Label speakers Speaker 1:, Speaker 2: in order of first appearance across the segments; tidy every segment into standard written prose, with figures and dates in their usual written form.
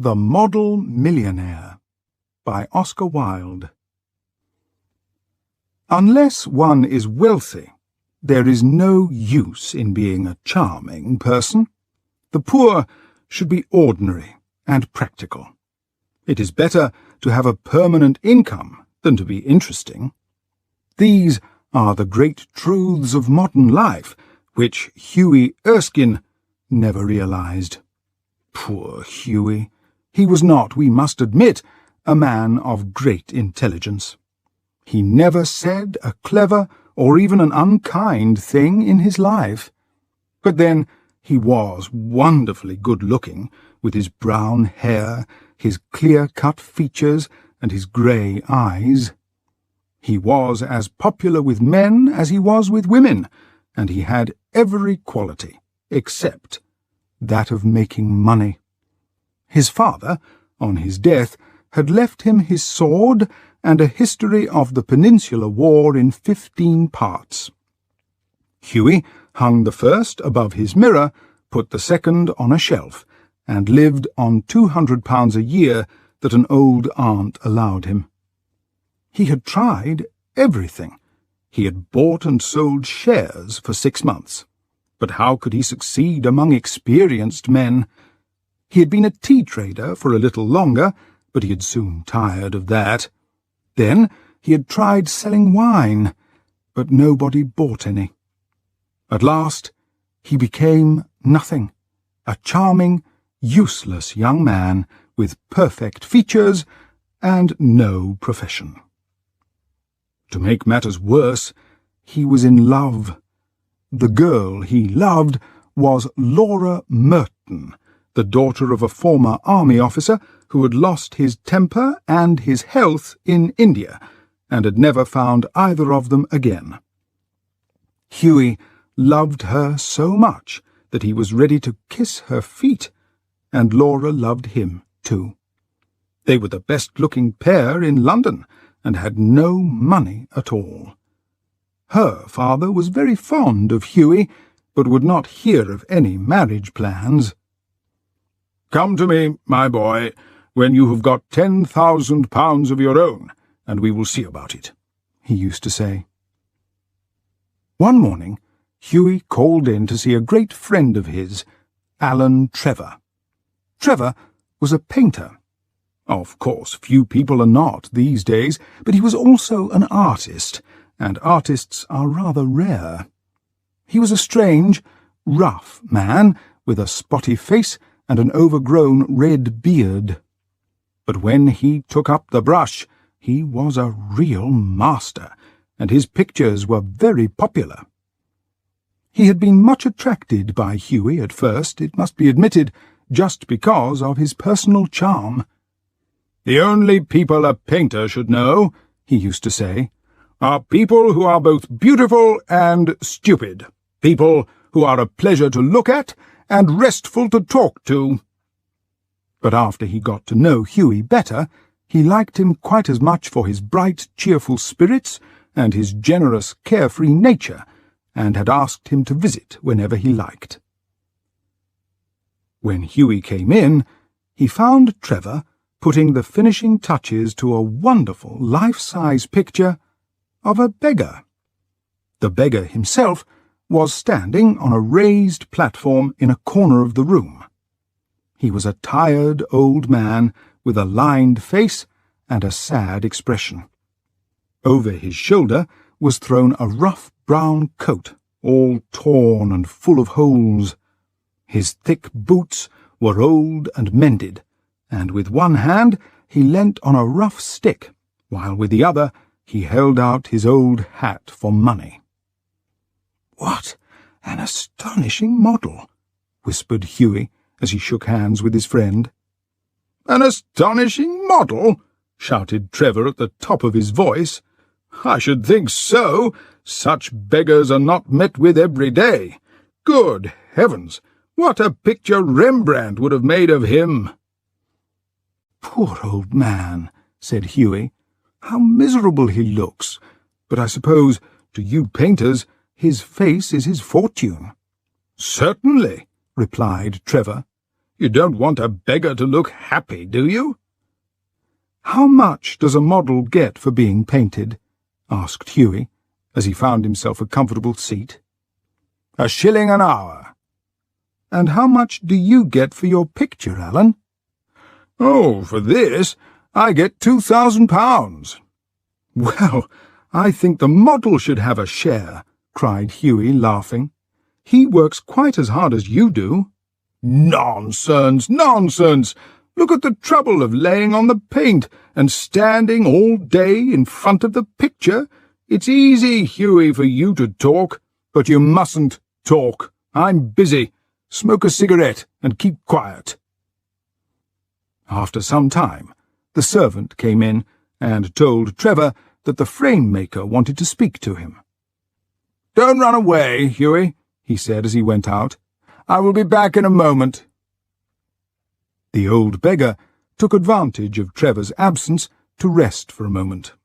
Speaker 1: The Model Millionaire by Oscar Wilde. Unless one is wealthy, there is no use in being a charming person. The poor should be ordinary and practical. It is better to have a permanent income than to be interesting. These are the great truths of modern life, which Hughie Erskine never realized. Poor Hughie! He was not, we must admit, a man of great intelligence. He never said a clever or even an unkind thing in his life. But then he was wonderfully good-looking, with his brown hair, his clear-cut features, and his grey eyes. He was as popular with men as he was with women, and he had every quality, except that of making money. His father, on his death, had left him his sword and a history of the Peninsular War in 15 parts. Hughie hung the first above his mirror, put the second on a shelf, and lived on £200 a year that an old aunt allowed him. He had tried everything. He had bought and sold shares for 6 months. But how could he succeed among experienced men? He had been a tea trader for a little longer, but he had soon tired of that. Then he had tried selling wine, but nobody bought any. At last he became nothing, a charming, useless young man with perfect features and no profession. To make matters worse, he was in love. The girl he loved was Laura Merton, the daughter of a former army officer who had lost his temper and his health in India, and had never found either of them again. Hughie loved her so much that he was ready to kiss her feet, and Laura loved him too. They were the best-looking pair in London, and had no money at all. Her father was very fond of Hughie, but would not hear of any marriage plans. "Come to me, my boy, when you have got £10,000 of your own, and we will see about it," he used to say. One morning, Hughie called in to see a great friend of his, Alan Trevor. Trevor was a painter. Of course, few people are not these days, but he was also an artist, and artists are rather rare. He was a strange, rough man, with a spotty face and an overgrown red beard. But when he took up the brush, he was a real master, and his pictures were very popular. He had been much attracted by Hughie at first, it must be admitted, just because of his personal charm. "The only people a painter should know," he used to say, "are people who are both beautiful and stupid, people who are a pleasure to look at and restful to talk to." But after he got to know Hughie better, he liked him quite as much for his bright, cheerful spirits and his generous, carefree nature, and had asked him to visit whenever he liked. When Hughie came in, he found Trevor putting the finishing touches to a wonderful life-size picture of a beggar. The beggar himself was standing on a raised platform in a corner of the room. He was a tired old man with a lined face and a sad expression. Over his shoulder was thrown a rough brown coat, all torn and full of holes. His thick boots were old and mended, and with one hand he leant on a rough stick, while with the other he held out his old hat for money. "What an astonishing model!" whispered Hughie as he shook hands with his friend. "An astonishing model?" shouted Trevor at the top of his voice. "I should think so. Such beggars are not met with every day. Good heavens, what a picture Rembrandt would have made of him!" "Poor old man," said Hughie. "How miserable he looks! But I suppose, to you painters, his face is his fortune." "Certainly," replied Trevor. You don't want a beggar to look happy, do you?" "How much does a model get for being painted?" asked Hughie, as he found himself a comfortable seat. "1 shilling an hour." "And how much do you get for your picture, Alan?" "Oh, for this, I get £2,000. "Well, I think the model should have a share," cried Hughie, laughing. "He works quite as hard as you do." "Nonsense, nonsense! Look at the trouble of laying on the paint and standing all day in front of the picture. It's easy, Hughie, for you to talk, but you mustn't talk. I'm busy. Smoke a cigarette and keep quiet." After some time, the servant came in and told Trevor that the frame-maker wanted to speak to him. "Don't run away, Hughie," he said as he went out. "I will be back in a moment." The old beggar took advantage of Trevor's absence to rest for a moment.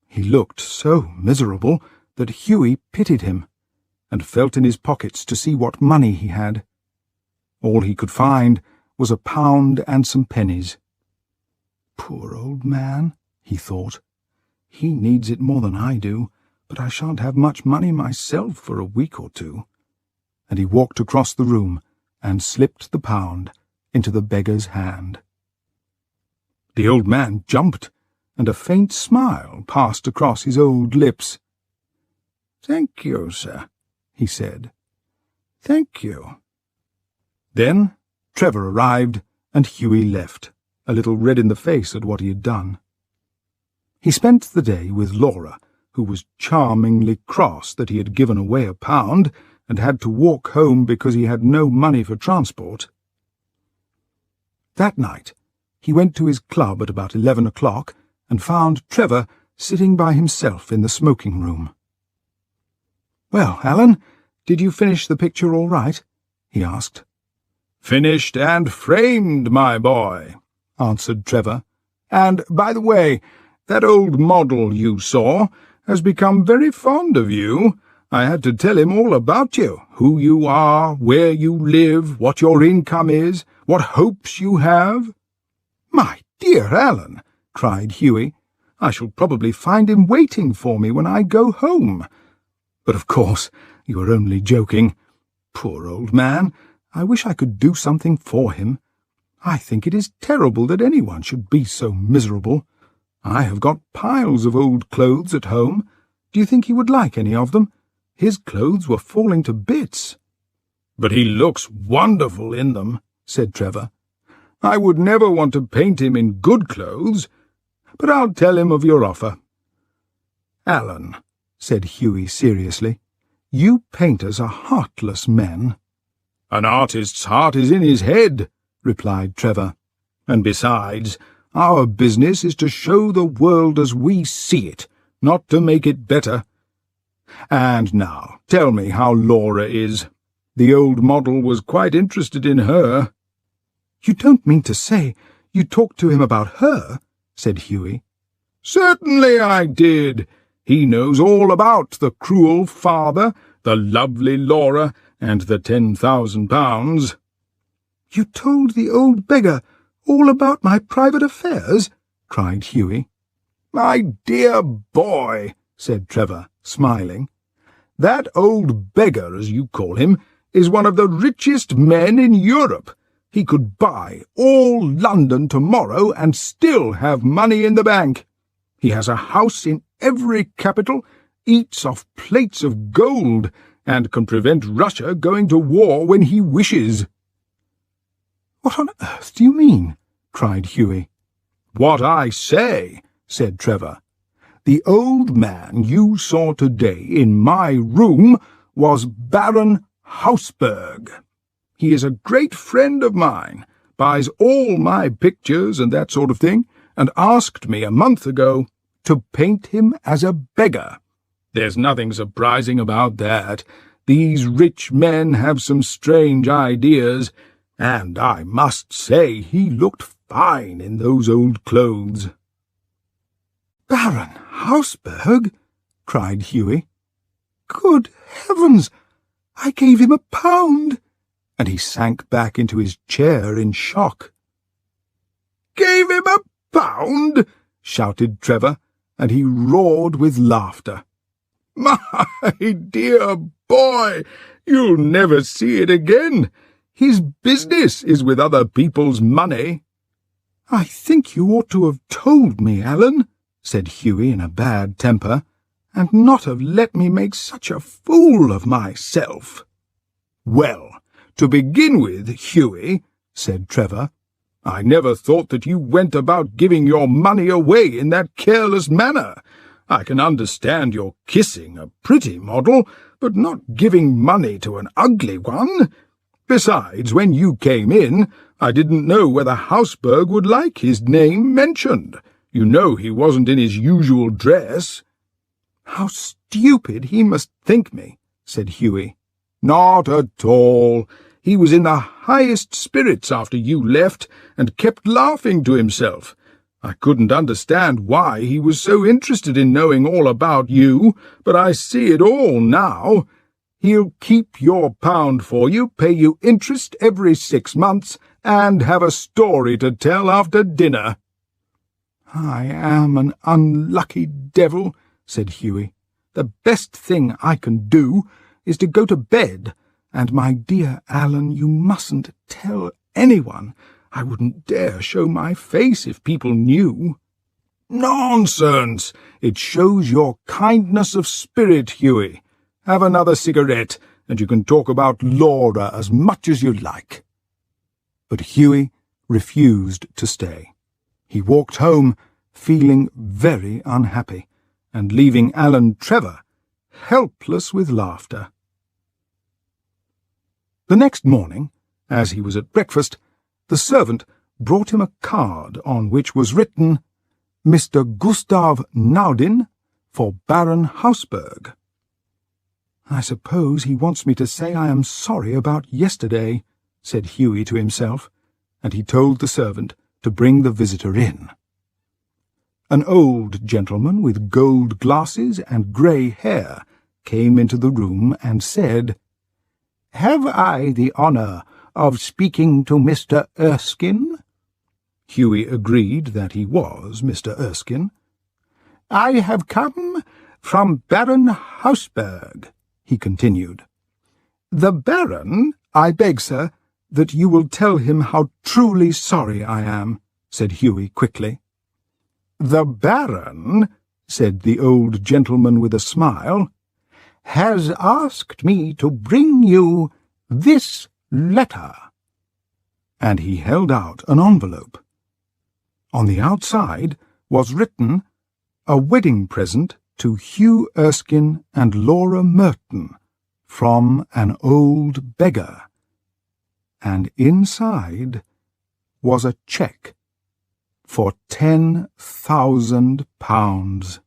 Speaker 1: He looked so miserable that Hughie pitied him, and felt in his pockets to see what money he had. All he could find was £1 and some pennies. "Poor old man," he thought. "He needs it more than I do, but I shan't have much money myself for a week or two." And he walked across the room and slipped the £1 into the beggar's hand. The old man jumped, and a faint smile passed across his old lips. "Thank you, sir," he said. "Thank you." Then Trevor arrived, and Hughie left, a little red in the face at what he had done. He spent the day with Laura, who was charmingly cross that he had given away £1 and had to walk home because he had no money for transport. That night he went to his club at about 11 o'clock and found Trevor sitting by himself in the smoking-room. "Well, Alan, did you finish the picture all right?" he asked. "Finished and framed, my boy," answered Trevor. "And, by the way, that old model you saw has become very fond of you. I had to tell him all about you, who you are, where you live, what your income is, what hopes you have." "My dear Alan," cried Hughie, "I shall probably find him waiting for me when I go home. But of course you are only joking. Poor old man, I wish I could do something for him. I think it is terrible that anyone should be so miserable. I have got piles of old clothes at home. Do you think he would like any of them? His clothes were falling to bits." "But he looks wonderful in them," said Trevor. "I would never want to paint him in good clothes, but I'll tell him of your offer." "Alan," said Hughie seriously, "you painters are heartless men." "An artist's heart is in his head," replied Trevor. "And besides, our business is to show the world as we see it, not to make it better. And now, tell me how Laura is. The old model was quite interested in her." "You don't mean to say you talked to him about her?" said Hughie. "Certainly I did. He knows all about the cruel father, the lovely Laura, and the £10,000. "You told the old beggar all about my private affairs?" cried Hughie. "My dear boy," said Trevor, smiling, "that old beggar, as you call him, is one of the richest men in Europe. He could buy all London tomorrow and still have money in the bank. He has a house in every capital, eats off plates of gold, and can prevent Russia going to war when he wishes." "What on earth do you mean?" cried Hughie. "What I say," said Trevor. "The old man you saw today in my room was Baron Hausberg. He is a great friend of mine, buys all my pictures and that sort of thing, and asked me a month ago to paint him as a beggar. There's nothing surprising about that. These rich men have some strange ideas, and I must say he looked fine in those old clothes." "Baron Hausberg!" cried Hughie. "Good heavens! I gave him £1. and he sank back into his chair in shock. "Gave him £1?" shouted Trevor, and he roared with laughter. "My dear boy, you'll never see it again. His business is with other people's money." "I think you ought to have told me, Alan," said Hughie in a bad temper, "and not have let me make such a fool of myself." "Well, to begin with, Hughie," said Trevor, "I never thought that you went about giving your money away in that careless manner. I can understand your kissing a pretty model, but not giving money to an ugly one. Besides, when you came in, I didn't know whether Hausberg would like his name mentioned. You know he wasn't in his usual dress." "How stupid he must think me," said Hughie. "Not at all. He was in the highest spirits after you left, and kept laughing to himself. I couldn't understand why he was so interested in knowing all about you, but I see it all now. He'll keep your pound for you, pay you interest every 6 months, and have a story to tell after dinner." "I am an unlucky devil," said Hughie. "The best thing I can do is to go to bed, and, my dear Alan, you mustn't tell anyone. I wouldn't dare show my face if people knew." "Nonsense! It shows your kindness of spirit, Hughie. Have another cigarette, and you can talk about Laura as much as you like." But Hughie refused to stay. He walked home, feeling very unhappy, and leaving Alan Trevor helpless with laughter. The next morning, as he was at breakfast, the servant brought him a card on which was written, "Mr. Gustav Naudin, for Baron Hausberg." "I suppose he wants me to say I am sorry about yesterday," said Hughie to himself, and he told the servant to bring the visitor in. An old gentleman with gold glasses and grey hair came into the room and said, "Have I the honour of speaking to Mr. Erskine?" Hughie agreed that he was Mr. Erskine. "I have come from Baron Hausberg," he continued. "The Baron, I beg, sir, that you will tell him how truly sorry I am," said Hughie quickly. "The Baron," said the old gentleman with a smile, "has asked me to bring you this letter." And he held out an envelope. On the outside was written, "A wedding present to Hugh Erskine and Laura Merton, from an old beggar." And inside was a cheque for £10,000.